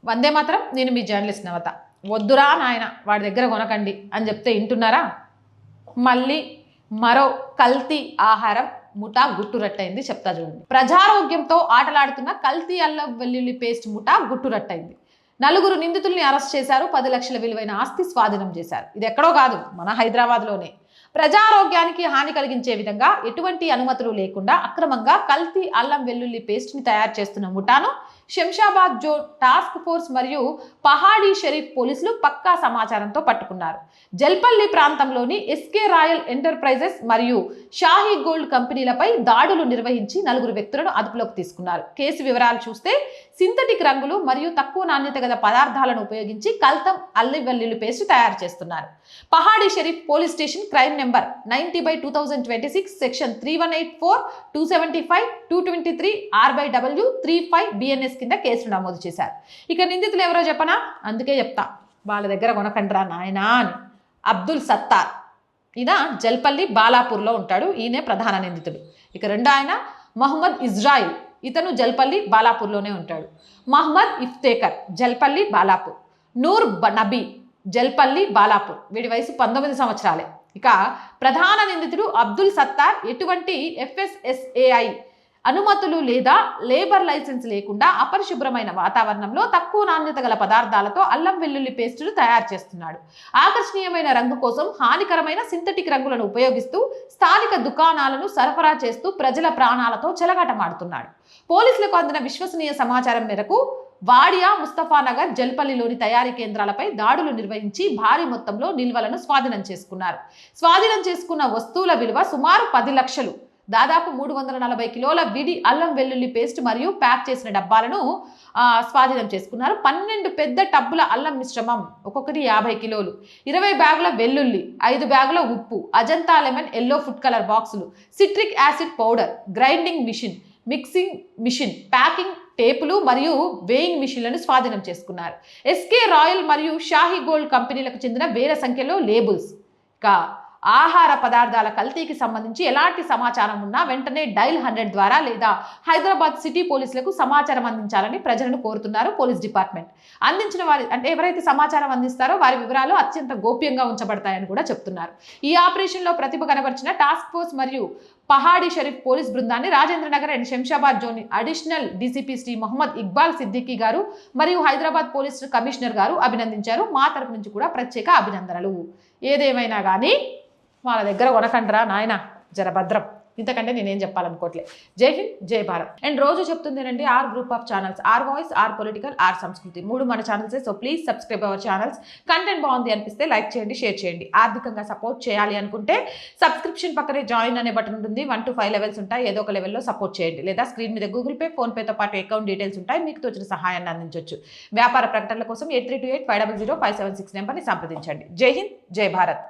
వందే మాత్రం. నేను మీ జర్నలిస్ట్ నవత. వద్దురా నాయన వాడి దగ్గర కొనకండి అని చెప్తే వింటున్నారా? మళ్ళీ మరో కల్తీ ఆహారం ముఠా గుట్టురట్టయింది. చెప్తా చూడండి. ప్రజారోగ్యంతో ఆటలాడుతున్న కల్తీ అల్లం వెల్లుల్లి పేస్ట్ ముఠా గుట్టురట్టయింది. 4 నిందితుల్ని అరెస్ట్ చేశారు. 10 లక్షల విలువైన ఆస్తి స్వాధీనం చేశారు. ఇది ఎక్కడో కాదు, మన హైదరాబాద్లోనే. ప్రజారోగ్యానికి హాని కలిగించే విధంగా ఎటువంటి అనుమతులు లేకుండా అక్రమంగా కల్తీ అల్లం వెల్లుల్లి పేస్ట్ని తయారు చేస్తున్న ముఠాను శంషాబాద్ జోన్ టాస్క్ ఫోర్స్ మరియు పహాడీ షరీఫ్ పోలీసులు పక్కా సమాచారంతో పట్టుకున్నారు. జల్పల్లి ప్రాంతంలోని ఎస్కే రాయల్ ఎంటర్ప్రైజెస్ మరియు షాహీ గోల్డ్ కంపెనీలపై దాడులు నిర్వహించి 4 వ్యక్తులను అదుపులోకి తీసుకున్నారు. కేసు వివరాలు చూస్తే సింథటిక్ రంగులు మరియు తక్కువ నాణ్యత గల పదార్థాలను ఉపయోగించి కల్తం అల్లం వెల్లుల్లి పేస్ట్ తయారు చేస్తున్నారు. Pahadi Shareef police station crime number 90/2026 section 3184, 275, 223 RW 35 BNS కింద కేసులు నమోదు చేశారు. ఇక నిందితులు ఎవరో చెప్పనా? అందుకే చెప్తా, వాళ్ళ దగ్గర కొనకండ్రా నాయనా అని. అబ్దుల్ సత్తార్, ఈయన జల్పల్లి బాలాపూర్లో ఉంటాడు. ఈయనే ప్రధాన నిందితుడు. ఇక రెండో ఆయన మహమ్మద్ ఇజ్రాయిల్, ఇతను జల్పల్లి బాలాపూర్లోనే ఉంటాడు. మహమ్మద్ ఇఫ్తేకర్, జల్పల్లి బాలాపూర్. నూర్ నబీ, జల్పల్లి బాలాపూర్. వీడి వయసు 19 సంవత్సరాలే. ఇక ప్రధాన నిందితుడు అబ్దుల్ సత్తార్ ఎటువంటి FSSAI అనుమతులు లేదా లేబర్ లైసెన్స్ లేకుండా అపరిశుభ్రమైన వాతావరణంలో తక్కువ నాణ్యత గల పదార్థాలతో అల్లం వెల్లుల్లి పేస్టును తయారు చేస్తున్నాడు. ఆకర్షణీయమైన రంగు కోసం హానికరమైన సింథటిక్ రంగులను ఉపయోగిస్తూ స్థానిక దుకాణాలను సరఫరా చేస్తూ ప్రజల ప్రాణాలతో చెలగాటమాడుతున్నాడు. పోలీసులకు అందిన విశ్వసనీయ సమాచారం మేరకు వాడియా, ముస్తఫానగర్, జల్పల్లిలోని తయారీ కేంద్రాలపై దాడులు నిర్వహించి భారీ మొత్తంలో నిల్వలను స్వాధీనం చేసుకున్నారు. స్వాధీనం చేసుకున్న వస్తువుల విలువ సుమారు 10 లక్షలు, దాదాపు 340 కిలోల విడి అల్లం వెల్లుల్లి పేస్ట్ మరియు ప్యాక్ చేసిన డబ్బాలను స్వాధీనం చేసుకున్నారు. 12 పెద్ద టబ్బుల అల్లం మిశ్రమం, ఒక్కొక్కటి 50 కిలోలు, 20 బ్యాగుల వెల్లుల్లి, 5 బ్యాగుల ఉప్పు, Ajanta lemon yellow food colour బాక్సులు, citric acid powder, grinding machine, mixing machine, packing టేపులు మరియు వేయింగ్ మిషన్లను స్వాధీనం చేసుకున్నారు. ఎస్కే రాయల్ మరియు షాహీ గోల్డ్ కంపెనీలకు చెందిన వేల సంఖ్యలో లేబుల్స్. ఇక ఆహార పదార్థాల కల్తీకి సంబంధించి ఎలాంటి సమాచారం ఉన్నా వెంటనే డైల్ 100 ద్వారా లేదా హైదరాబాద్ సిటీ పోలీసులకు సమాచారం అందించాలని ప్రజలను కోరుతున్నారు పోలీస్ డిపార్ట్మెంట్. అందించిన వారి అంటే ఎవరైతే సమాచారం అందిస్తారో వారి వివరాలు అత్యంత గోప్యంగా ఉంచబడతాయని కూడా చెప్తున్నారు. ఈ ఆపరేషన్లో ప్రతిభ కనబరిచిన టాస్క్ ఫోర్స్ మరియు పహాడీ షరీఫ్ పోలీస్ బృందాన్ని Rajendranagar and Shamshabad zone additional DCP Shri Mohammed Iqbal Siddiqui గారు మరియు హైదరాబాద్ పోలీస్ కమిషనర్ గారు అభినందించారు. మా తరపు నుంచి కూడా ప్రత్యేక అభినందనలు. ఏదేమైనా కానీ వాళ్ళ దగ్గర కొనకండ్రా నాయన, జరభద్రం. ఇంతకంటే నేనేం చెప్పాలనుకోవట్లే. జై హింద్, జై భారత్. అండ్ రోజు చెప్తుందేనండి, R group of channels, R voice, R political, R Sanskriti, 3 మన ఛానల్సే. So please subscribe our channels. Content బాగుంది అనిపిస్తే లైక్ చేయండి, షేర్ చేయండి. ఆర్థికంగా సపోర్ట్ చేయాలి అనుకుంటే సబ్స్క్రిప్షన్ పక్కనే జాయిన్ అనే బటన్ ఉంటుంది. 1 to 5 లెవెల్స్ ఉంటాయి. ఏదో ఒక లెవెల్లో సపోర్ట్ చేయండి. లేదా స్క్రీన్ మీద గూగుల్ పే, ఫోన్పేతో పాటు అకౌంట్ డీటెయిల్స్ ఉంటాయి. మీకు తోచిన సహాయాన్ని అందించవచ్చు. వ్యాపార ప్రకటనల కోసం 8328 500 576 నెంబర్ని సంప్రదించండి. జై హింద్, జై భారత్.